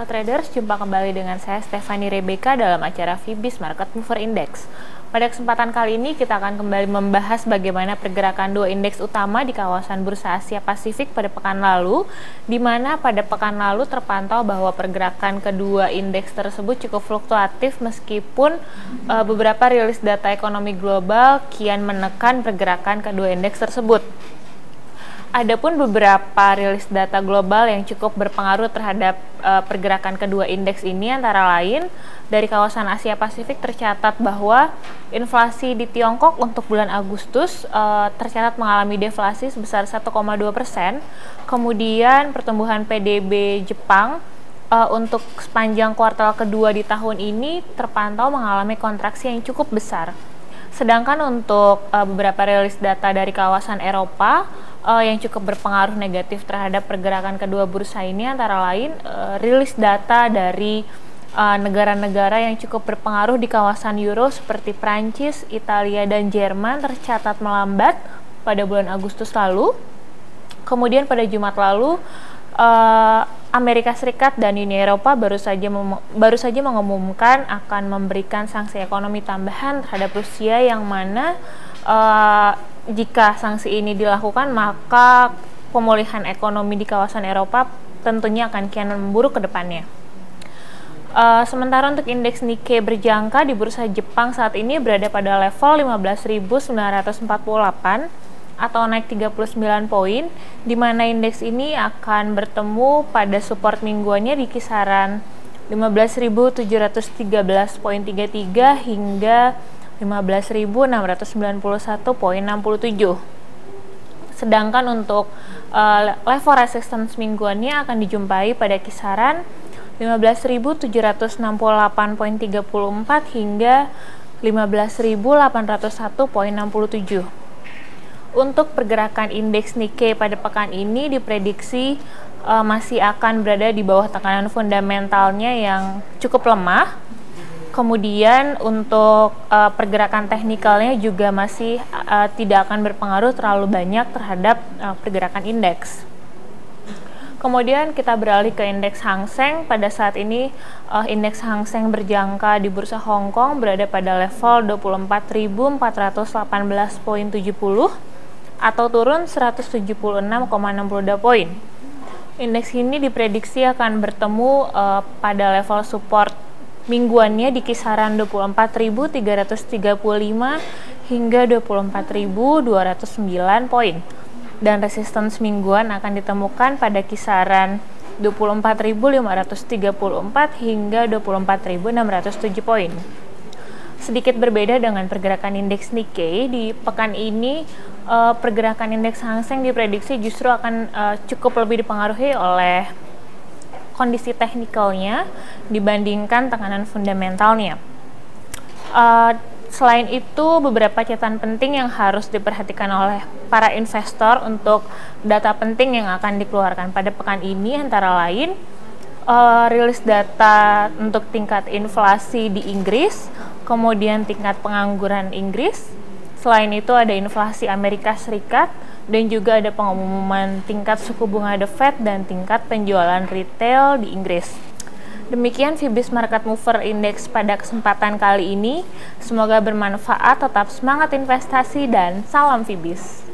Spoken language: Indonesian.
Traders, jumpa kembali dengan saya Stephanie Rebecca dalam acara Fibis Market Mover Index. Pada kesempatan kali ini kita akan kembali membahas bagaimana pergerakan dua indeks utama di kawasan Bursa Asia Pasifik pada pekan lalu, di mana pada pekan lalu terpantau bahwa pergerakan kedua indeks tersebut cukup fluktuatif meskipun beberapa rilis data ekonomi global kian menekan pergerakan kedua indeks tersebut. Adapun beberapa rilis data global yang cukup berpengaruh terhadap pergerakan kedua indeks ini antara lain dari kawasan Asia Pasifik tercatat bahwa inflasi di Tiongkok untuk bulan Agustus tercatat mengalami deflasi sebesar 1,2%. Kemudian pertumbuhan PDB Jepang untuk sepanjang kuartal kedua di tahun ini terpantau mengalami kontraksi yang cukup besar. Sedangkan untuk beberapa rilis data dari kawasan Eropa yang cukup berpengaruh negatif terhadap pergerakan kedua bursa ini antara lain rilis data dari negara-negara yang cukup berpengaruh di kawasan Euro seperti Prancis, Italia, dan Jerman tercatat melambat pada bulan Agustus lalu. Kemudian pada Jumat lalu Amerika Serikat dan Uni Eropa baru saja mengumumkan akan memberikan sanksi ekonomi tambahan terhadap Rusia yang mana jika sanksi ini dilakukan maka pemulihan ekonomi di kawasan Eropa tentunya akan kian memburuk ke depannya. Sementara untuk indeks Nikkei berjangka di bursa Jepang saat ini berada pada level 15.948 atau naik 39 poin, di mana indeks ini akan bertemu pada support mingguannya di kisaran 15.713.33 hingga 15.691.67. Sedangkan untuk level resistance mingguannya akan dijumpai pada kisaran 15.768.34 hingga 15.801.67. Untuk pergerakan indeks Nikkei pada pekan ini diprediksi masih akan berada di bawah tekanan fundamentalnya yang cukup lemah. Kemudian untuk pergerakan teknikalnya juga masih tidak akan berpengaruh terlalu banyak terhadap pergerakan indeks. Kemudian kita beralih ke indeks Hang Seng. Pada saat ini indeks Hang Seng berjangka di bursa Hong Kong berada pada level 24.418.70 atau turun 176,62 poin. Indeks ini diprediksi akan bertemu pada level support mingguannya di kisaran 24.335 hingga 24.209 poin. Dan resistance mingguan akan ditemukan pada kisaran 24.534 hingga 24.607 poin. Sedikit berbeda dengan pergerakan indeks Nikkei, di pekan ini pergerakan indeks Hang Seng diprediksi justru akan cukup lebih dipengaruhi oleh kondisi teknikalnya dibandingkan tekanan fundamentalnya. Selain itu, beberapa catatan penting yang harus diperhatikan oleh para investor untuk data penting yang akan dikeluarkan pada pekan ini antara lain rilis data untuk tingkat inflasi di Inggris, kemudian tingkat pengangguran Inggris. Selain itu ada inflasi Amerika Serikat dan juga ada pengumuman tingkat suku bunga The Fed dan tingkat penjualan retail di Inggris. Demikian Fibis Market Mover Index pada kesempatan kali ini. Semoga bermanfaat, tetap semangat investasi dan salam Fibis.